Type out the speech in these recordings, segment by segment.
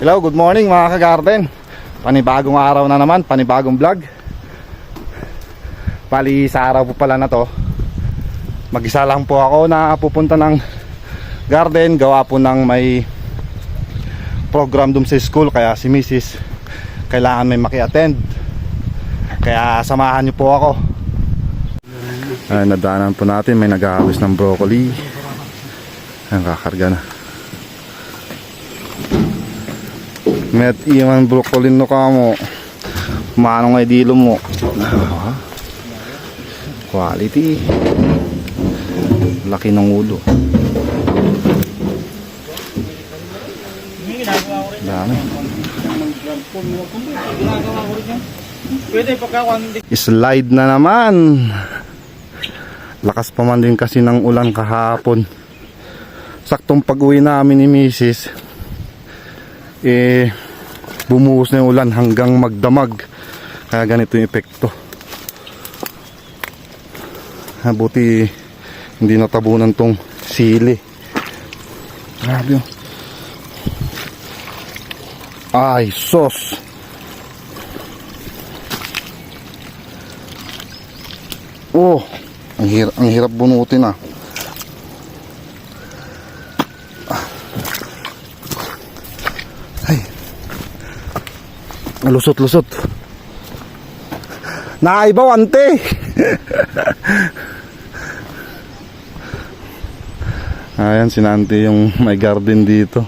Hello, good morning mga ka-garden. Panibagong araw na naman, panibagong vlog. Bali sa araw po pala na to, mag-isa lang po ako na pupunta ng garden. Gawa po ng may program dun sa school, kaya si Mrs. kailangan may maki-attend. Kaya samahan niyo po ako. Ay, nadaanan po natin, may nag-aawis ng broccoli. Ayan, kakarga na. Met iman broccoli no kamo. Mano nga dilo mo. Quality. Laki ng ulo. Dami. Slide na naman. Lakas pa man din kasi ng ulan kahapon. Saktong pag-uwi namin ni Mrs. Bumuhos na yung ulan hanggang magdamag. Kaya ganito yung epekto. Buti hindi natabunan tong sili. Grabe yun. Ay, sos. Oh, ang hirap bunutin ah. Lusot-lusot. Nakaibaw ante. Ayan si Nanti yung may garden dito.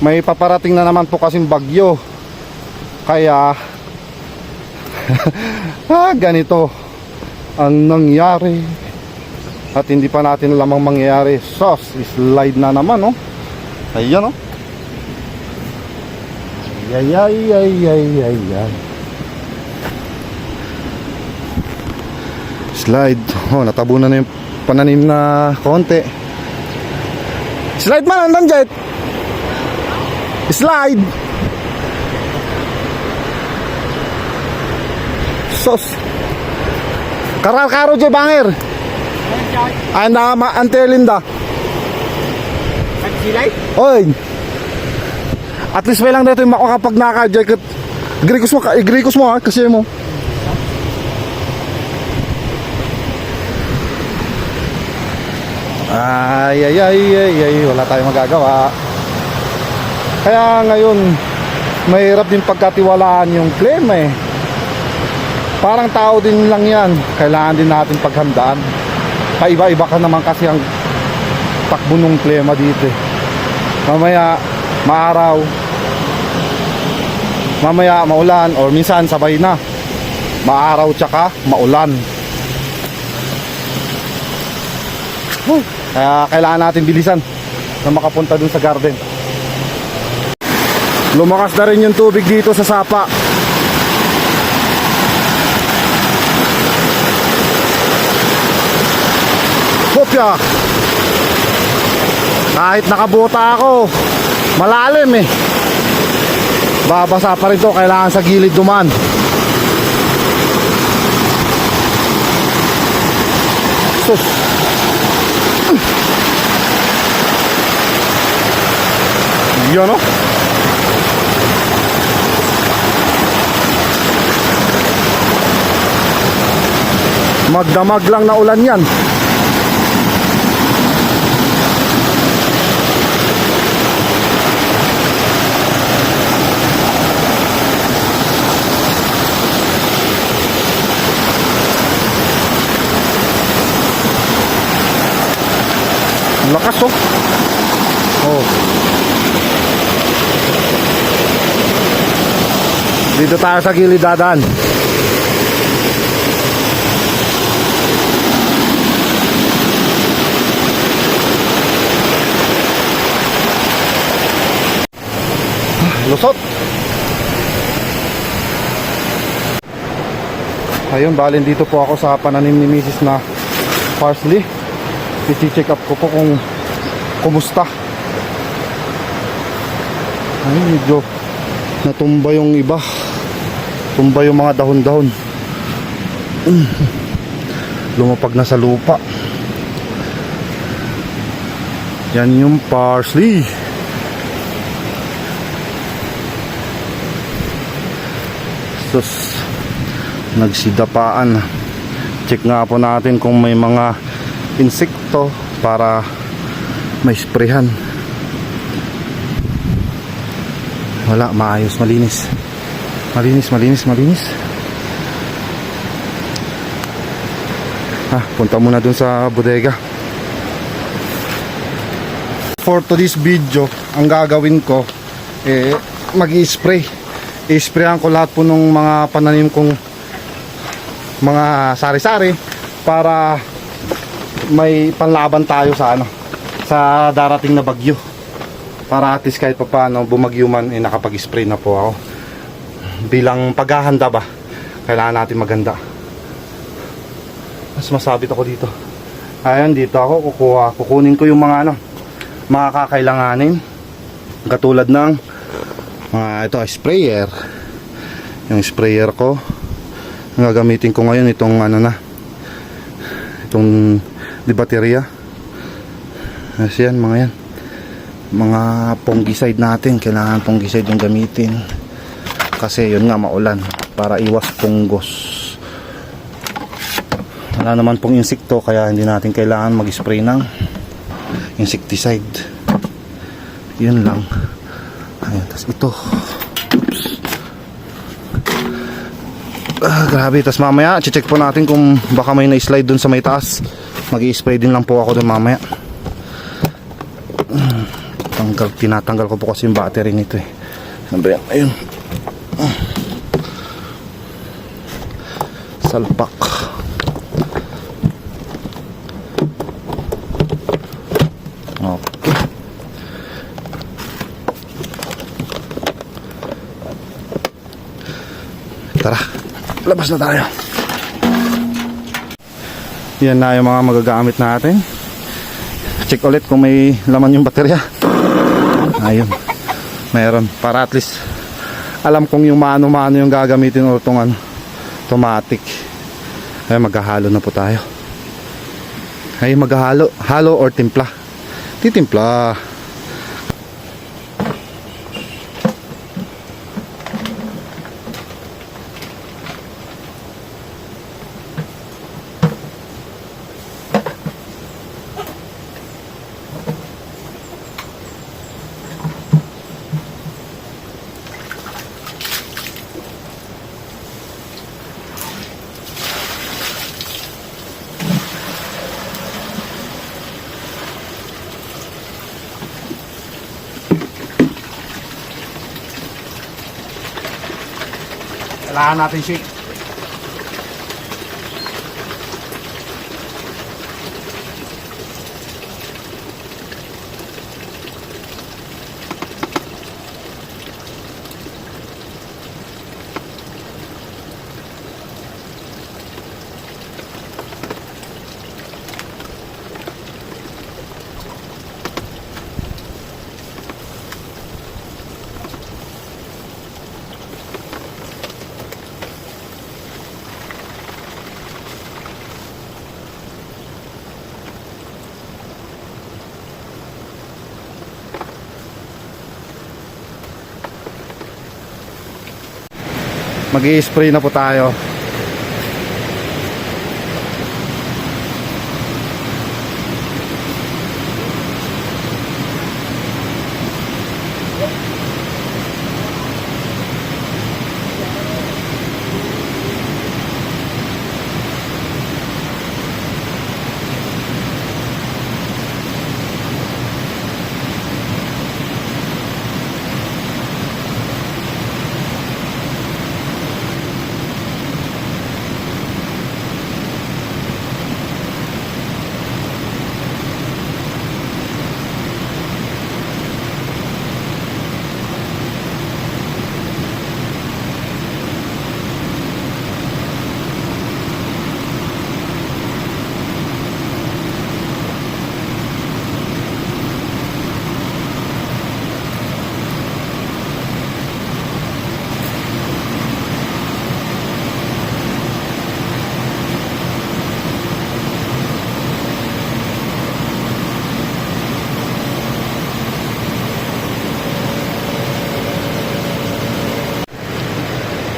May paparating na naman po kasing bagyo. Kaya ganito ang nangyari. At hindi pa natin lamang mangyayari. Sos, slide na naman, no? Ayan, no? Ay. Slide. Oh, natabunan na yung pananim na konti. Slide man, andan jet. Slide. Sos. Karo je banger. Anda ante Linda. Slide? Oy. At least may lang dito yung makakapag naka-jacket. Igrikos mo ha, kasi mo. Ay, wala tayong magagawa. Kaya ngayon, mahirap din pagkatiwalaan yung flame eh. Parang tao din lang yan. Kailangan din natin paghandaan. Paiba-iba ka naman kasi ang takbo ng klema dito. Mamaya maaraw, mamaya maulan, or minsan sabay na maaraw tsaka maulan. Kaya kailangan natin bilisan na makapunta dun sa garden. Lumakas na rin yung tubig dito sa sapa. Hopya! Kahit nakabuta ako, malalim eh. Babasa pa rin to, kailangan sa gilid duman. Sus. Yan o. Magdamag lang na ulan yan. Lakas oh. Oh. Dito tayo sa gilid dadaan. Lusot. Ayun, balin dito po ako sa pananim ni Mrs. na parsley. I-check up ko po kung kumusta. Ay, medyo natumba yung iba. Tumba yung mga dahon-dahon. lumapag na sa lupa. Yan yung parsley. Sus, nagsidapaan. Check nga po natin kung may mga insekto para may sprayhan. Wala, maayos, malinis. Malinis. Punta muna dun sa bodega. For today's video, ang gagawin ko mag-i-spray. I-sprayan ko lahat po ng mga pananim kong mga sari-sari para may panlaban tayo sa sa darating na bagyo. Para at least kahit paano bumagyo man, nakapag-spray na po ako. Bilang paghahanda ba, kailangan natin maganda. Mas masabit ako dito. Ayan, dito ako kukunin ko yung mga mga kakailanganin, katulad ng ito, sprayer. Yung sprayer ko, ang gagamitin ko ngayon itong itong di baterya. Kasi yan, mga fungicide natin, kailangan fungicide yung gamitin kasi yun nga, maulan, para iwas punggos. Wala naman pong insekto, kaya hindi natin kailangan mag-spray ng insecticide. Yun lang. Ayan, tas ito. Oops. Grabe. Tas mamaya check po natin kung baka may na-slide dun sa may taas. Mag-i-spray din lang po ako dun mamaya. Tinatanggal ko po kasi yung battery nito eh. Sabi yan, ayun. Salpak. Okay. Tara, labas na tayo. Yan na yung mga magagamit natin. Check ulit kung may laman yung baterya. Ayun, meron, para at least alam kong yung mano-mano yung gagamitin o itong automatic. Ay, maghahalo na po tayo. Ay, maghahalo, halo or timpla. Titimpla. Kailangan natin shake. Mag-i-spray na po tayo.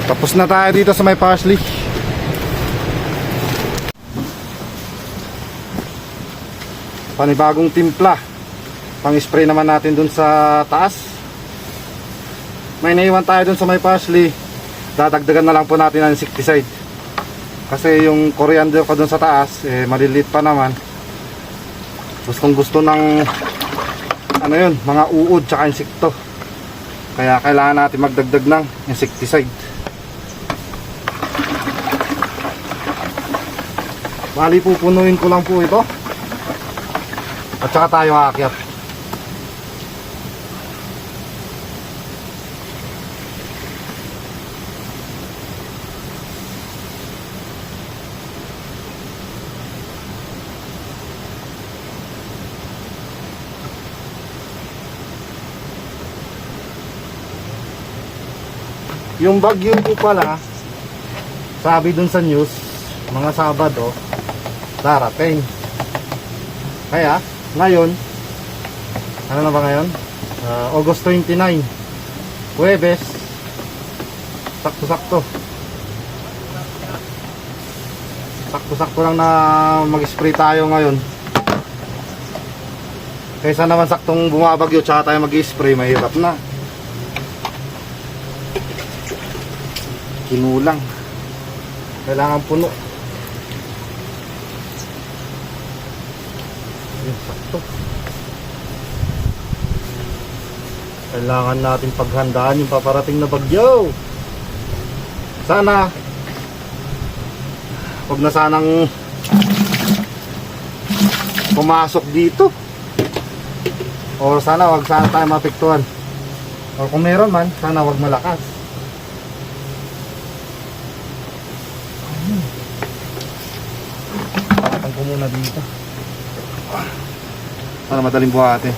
Tapos na tayo dito sa may parsley. Panibagong timpla. Pang-spray naman natin dun sa taas. May naiwan tayo dun sa may parsley. Dadagdagan na lang po natin ang insecticide. Kasi yung coriander ko dun sa taas, maliliit pa naman. Gustong gusto ng ano yun, mga uod tsaka insekto. Kaya kailangan natin magdagdag ng insecticide. Bali pupunuin ko lang po ito. At saka tayo aakyat. Yung bagyo po pala, sabi dun sa news, mga Sabado darating. Kaya ngayon, ano na ba ngayon? August 29, Huwebes, sakto-sakto lang na mag-spray tayo ngayon. Kaysa naman saktong bumabagyo tsaka tayo mag-spray, mahirap na. Kinulang. Kailangan puno. Yun, sakto. Kailangan natin paghandaan yung paparating na bagyo. Sana huwag na sanang pumasok dito. O sana huwag sana tayo mapektuhan. O kung meron man, sana huwag malakas. Ko muna dito para madaling buhatin.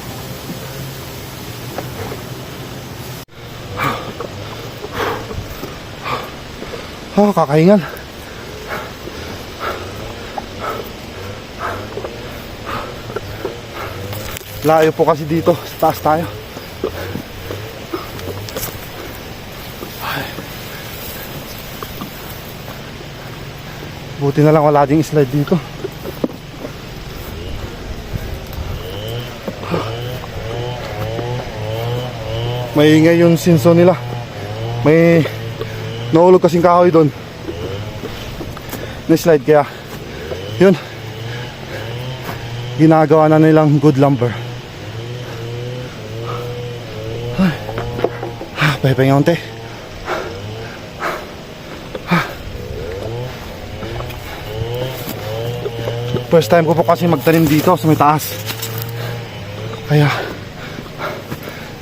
Kakahingan. Layo po kasi dito sa taas tayo. Buti na lang wala ding slide dito. Maingay yung sinso nila. May naulog kasing kahoy doon na slide, kaya yun, ginagawa na nilang good lumber. Pahipahinga konti. First time ko po kasi magtanim dito sa may taas, kaya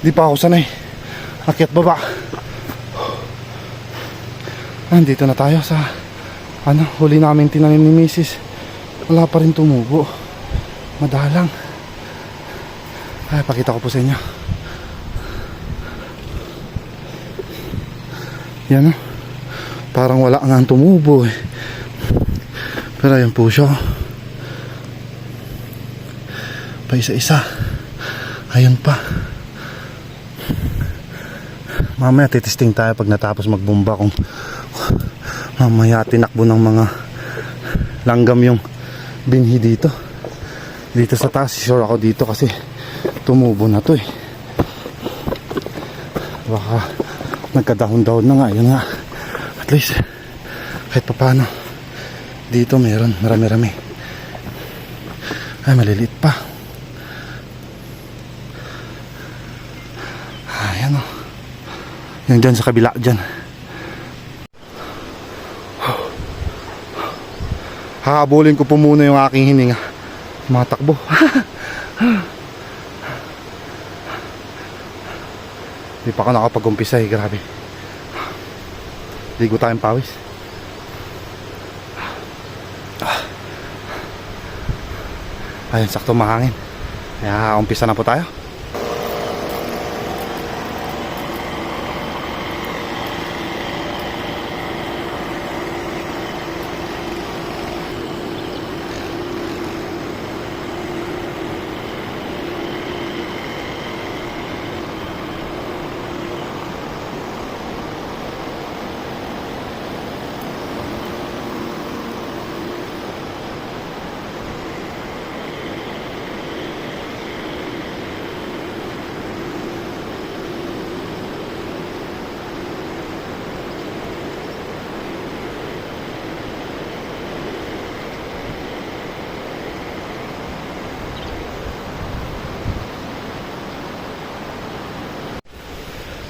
di pa ako sanay. Akyat baba. Nandito na tayo sa huli namin tinanim ni Mrs. Wala pa rin tumubo. Madalang. Ay, pakita ko po sa inyo. Yan, parang wala nga tumubo eh. Pero ayan po siya. Pa isa-isa. Ayun pa. Mamaya titisting tayo pag natapos magbomba kung mamaya tinakbo ng mga langgam yung binhi dito. Dito sa taas, sure ako dito kasi tumubo na to eh. Baka nagkadahon-dahon na nga. Yun nga, at least kahit papano dito meron marami-rami. Ay, maliliit pa. Ayan o. Yung dyan sa kabila dyan. Hahabulin ko po muna yung aking hininga. Matakbo. Hindi pa ako nakapag-umpisa eh. Grabe. Ligo tayong pawis. Ayun, sakto mahangin. Kaya umpisa na po tayo.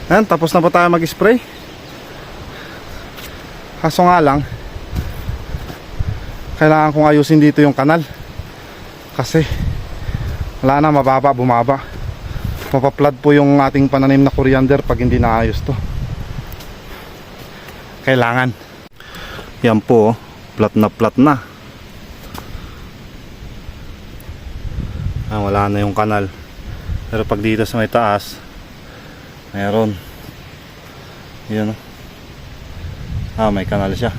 Ayan, tapos na po tayo mag-spray. Kaso nga lang, kailangan kong ayusin dito yung kanal. Kasi wala na, mababa, bumaba. Mapaplood po yung ating pananim na coriander pag hindi naayos to. Kailangan. Yan po, plat na. Wala na yung kanal. Pero pag dito sa may taas, mayroon. Yan. May kanal siya.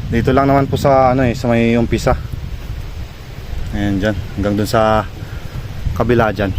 Dito lang naman po sa sa may umpisa. Ayan dyan, hanggang dun sa kabila dyan.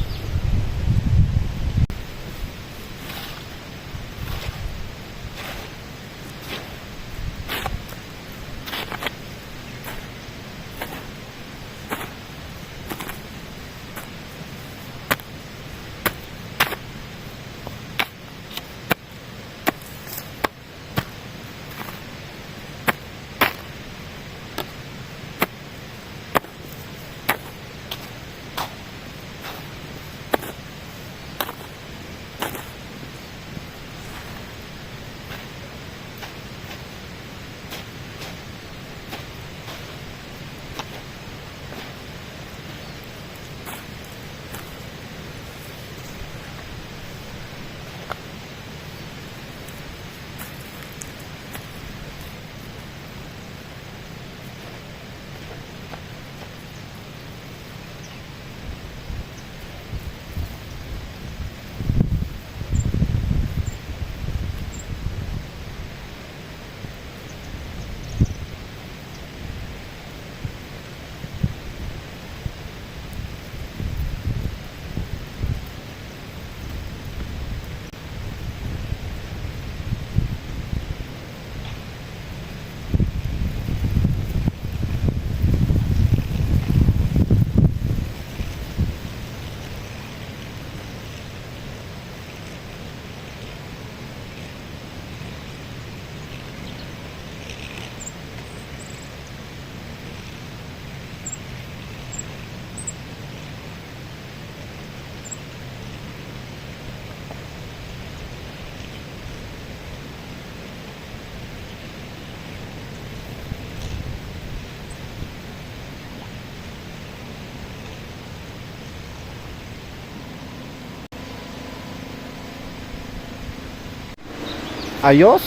Ayos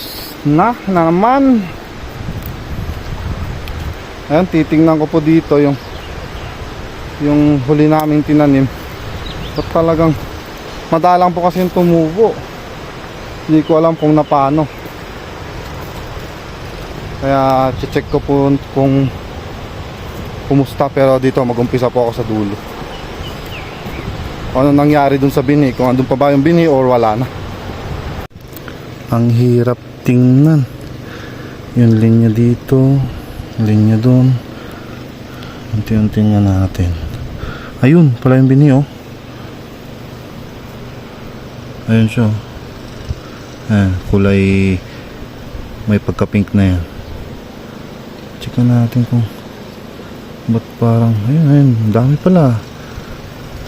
na naman. Ayan, titingnan ko po dito yung huli naming tinanim. At talagang madalang po kasi yung tumubo. Hindi ko alam kung napano. Kaya check ko po kung kumusta. Pero dito mag-umpisa po ako sa dulo. Ano nangyari dun sa bini, kung andun pa ba yung bini or wala na. Ang hirap tingnan. Yung linya dito, linya doon. Unti-unti nga natin. Ayun, pala yung bini, oh. Ayun siya. Kulay may pagka-pink na yan. Check natin kung ba't parang, ayun, dami pala.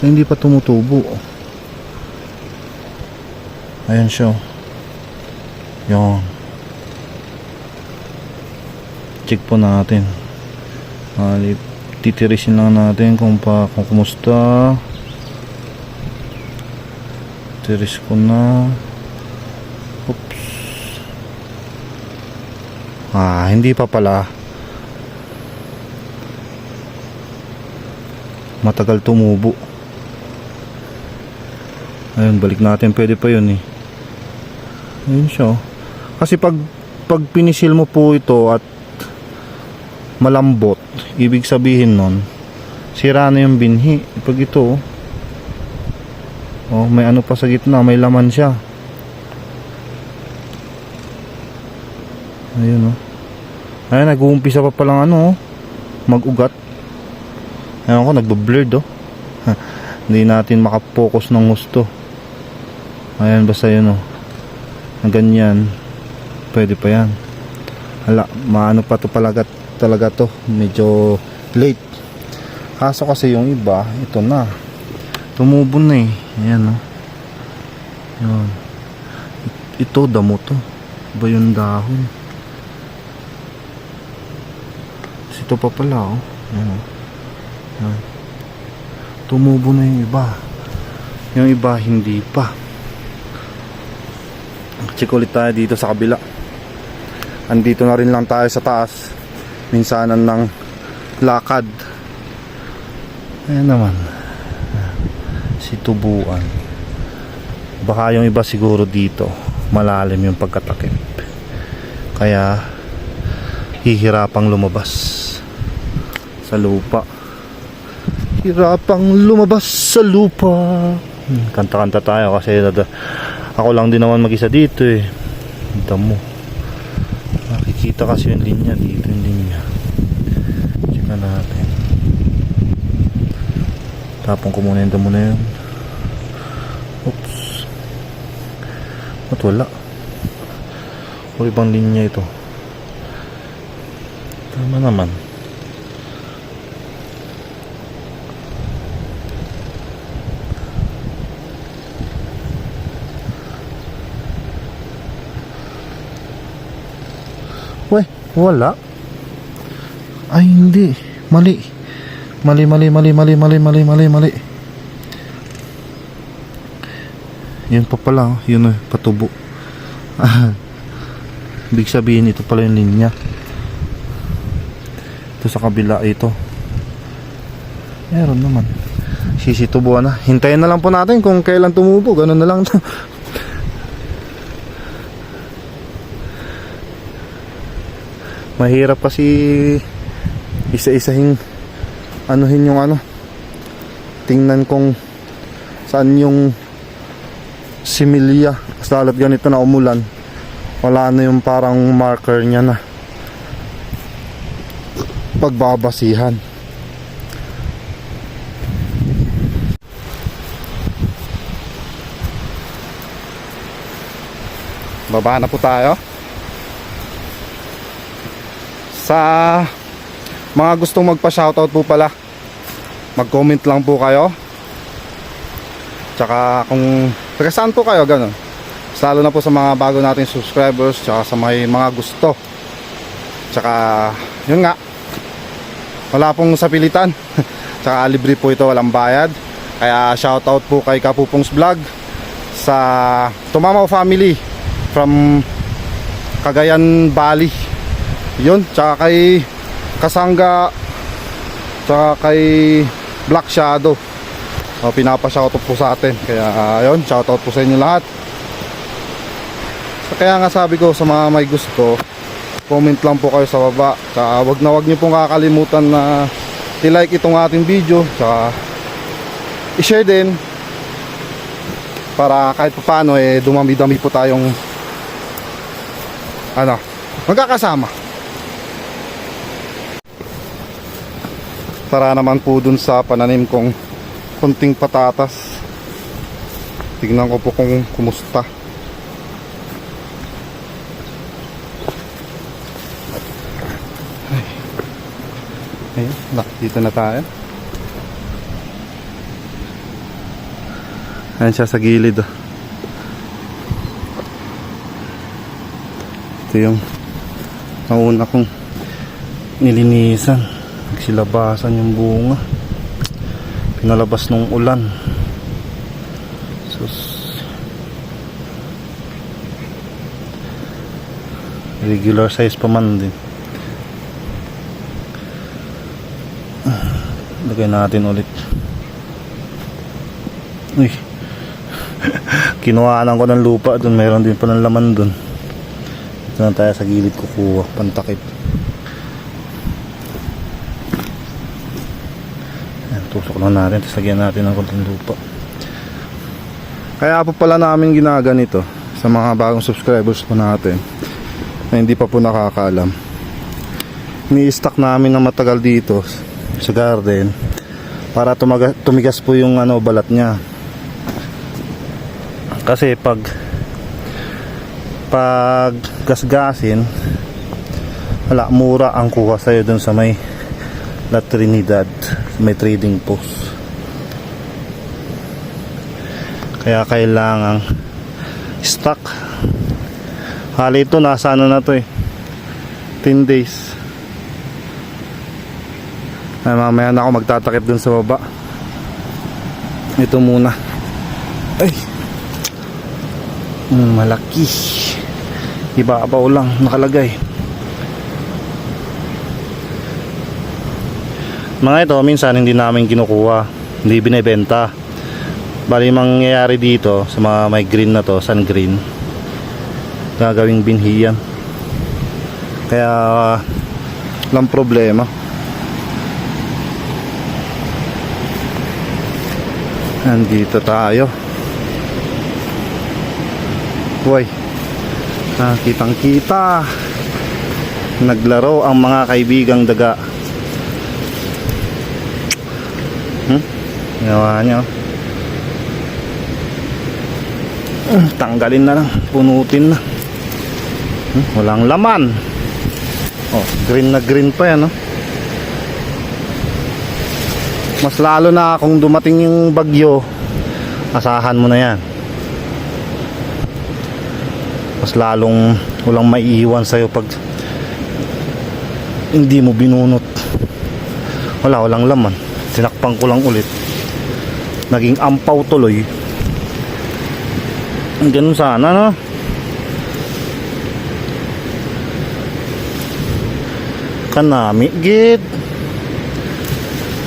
Hindi pa tumutubo. Ayun siya. Yan. Check po natin. Titirisin lang natin kung kumusta. Tiris ko na. Oops. Hindi pa pala. Matagal tumubo. Ayun, balik natin. Pwede pa yun eh. Ayun siya. Kasi pag pinisil mo po ito at malambot, ibig sabihin nun sira na yung binhi. Pag ito may ano pa sa gitna, may laman siya. Ayun ayun, nag-uumpisa pa palang mag-ugat. Ayun ko, nagbo-blurred hindi natin makapokus ng gusto. Ayan, basta yun ganyan. Pwede pa yan. Hala, maano pa to talaga to. Medyo late. Kaso kasi yung iba, ito na. Tumubo na eh. Ayan Yun. Ito, damo to. Ba yung dahon? Ito pa pala, oh. Ayan, oh. Ayan. Tumubo na yung iba. Yung iba, hindi pa. Check ulit tayo dito sa kabila. Andito na rin lang tayo sa taas. Minsanan ng lakad. Ayan naman. Si tubuan. Baka yung iba siguro dito malalim yung pagkatakip. Kaya hihirapang lumabas sa lupa. Hirapang lumabas sa lupa. Kanta-kanta tayo kasi ako lang din naman mag-isa dito eh. Damo. Nakikita kasi yung linya dito, yung linya. Check natin. Tapong ko muna yung damo na yun. Oops. Ba't wala? O ibang linya ito. Tama naman. Weh, wala. Ay, hindi. Mali. Mali. Yun pa pala, yun eh, patubo. Ibig sabihin, ito pala yung linya. Ito sa kabila, ito. Meron naman. Sisitubuan na. Hintayin na lang po natin kung kailan tumubo. Ganun na lang. Mahirap kasi isa-isahin anuhin yung ano. Tingnan kung saan yung similya. Kasi lalo't ganito na umulan, wala na yung parang marker niya na pagbabasihan. Baba na po tayo. Sa mga gustong magpa-shoutout po pala, mag-comment lang po kayo. Tsaka kung taga saan po kayo, ganun. Lalo na po sa mga bago nating subscribers, tsaka sa may mga gusto. Tsaka yun nga, wala pong sapilitan. Tsaka libre po ito, walang bayad. Kaya shoutout po kay Kapupong's Vlog, sa Tumamaw family from Cagayan Valley. Yun, tsaka kay Kasangga, tsaka kay Black Shadow. Pinapa-shoutout po sa atin. Kaya yun, shoutout po sa inyo lahat. Kaya nga sabi ko sa mga may gusto, comment lang po kayo sa baba. Tsaka wag nyo pong kakalimutan na i-like itong ating video. Tsaka i-share din, para kahit paano dumami-dami po tayong magkakasama. Para naman po dun sa pananim kong kunting patatas. Tignan ko po kung kumusta. Ayun, dito na tayo. Ayan siya sa gilid. Ito yung nauna kong nilinisan. Nagsilabasan yung bunga. Pinalabas nung ulan. Sus. Regular size pa man din. Lagay natin ulit. Uy. Kinuhaan ko ng lupa dun. Mayroon din pa ng laman dun. Ito na tayo sa gilid kukuha. Pantakip. Tusok lang natin, tapos lagyan natin ng konting lupa. Kaya po pala namin ginaganito sa mga bagong subscribers po natin na hindi pa po nakakaalam. Ni-stock namin ng matagal dito sa garden para tumigas po yung balat niya. Kasi pag gasgasin, wala, mura ang kuha sa'yo dun sa may La Trinidad, may trading post. Kaya kailangang stock Hali ito, nasa ano na to eh, 10 days. Ay, mamaya na ako magtatakip dun sa baba. Ito muna. Ay, malaki. Ibabaw lang nakalagay. Mga ito minsan hindi namin kinukuha, hindi binebenta. Bali mangyayari dito sa mga may green na to, sun green, gagawing binhi yan. Kaya walang problema. Nandito tayo. Uy, kitang kita naglaro ang mga kaibigang daga. Ginawa nyo. Tanggalin na lang, punutin na. Walang laman. Oh, green na green pa yan, no? Mas lalo na kung dumating yung bagyo, asahan mo na yan. Mas lalong walang maiiwan sa'yo pag hindi mo binunot. Walang laman. Tinakpan ko lang ulit, naging ampaw tuloy. Ganun sana, no? Kanami gid.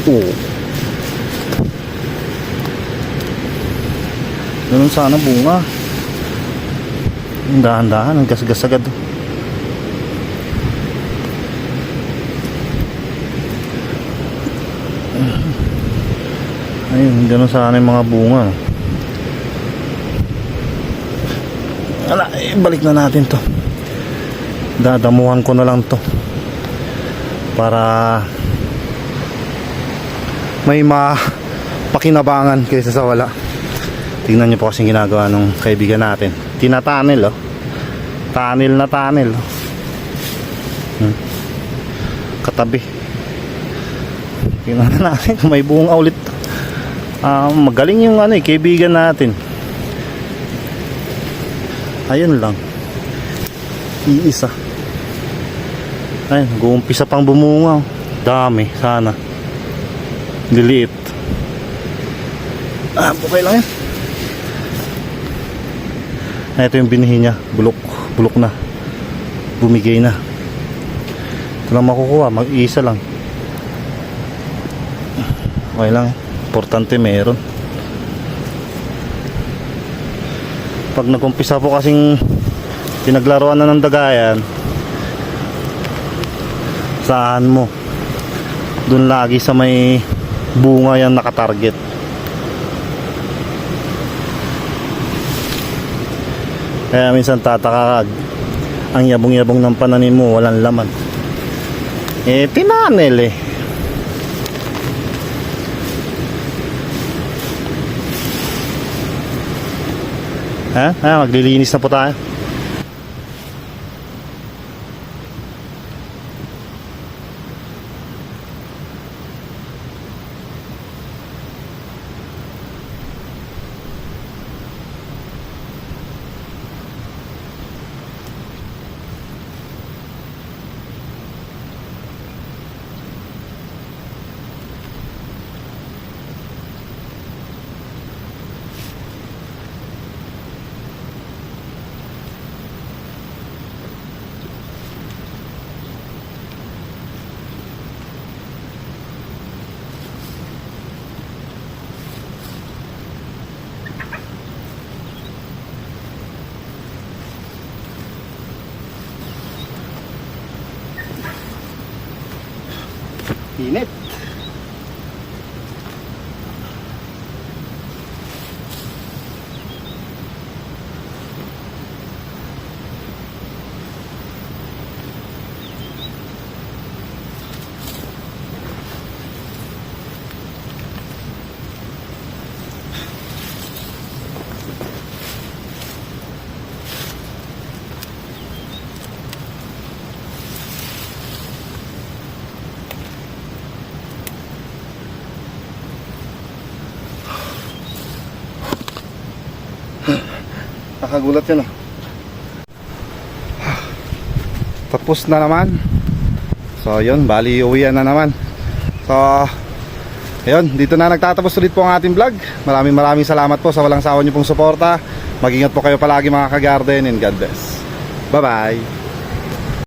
Oh, ganun sana bunga. Dahan-dahan, ang gas-gas agad. Ayun, ganun sana yung mga bunga. Balik na natin to. Dadamuhan ko na lang to para may mapakinabangan kaysa sa wala. Tingnan nyo po kasing ginagawa ng kaibigan natin. Tinatanil, oh. Tanil na tanil, oh. Katabi. Tingnan natin kung may bunga ulit. Magaling yung kaibigan natin. Ayun lang, iisa. Ayun, nag-uumpisa pang bumunga. Dami, sana. Liliit. Okay lang yan. Ito yung binihi niya. Bulok na. Bumigay na. Ito lang makukuha, mag-iisa lang. Okay lang. Importante meron. Pag nag-umpisa po kasing pinaglaruan na ng dagayan, saan mo? Doon lagi sa may bunga yan nakatarget. Kaya minsan tataka, ang yabong-yabong ng pananim mo, walang laman. Tinanel eh. Maglilinis na po tayo. Init. Nakagulat yun, ah. tapos na naman. So yun, bali uwian na naman. So ayun, dito na nagtatapos ulit po ang ating vlog. Maraming salamat po sa walang sawa niyo pong suporta. Mag-ingat po kayo palagi mga ka-garden, and God bless. Bye bye.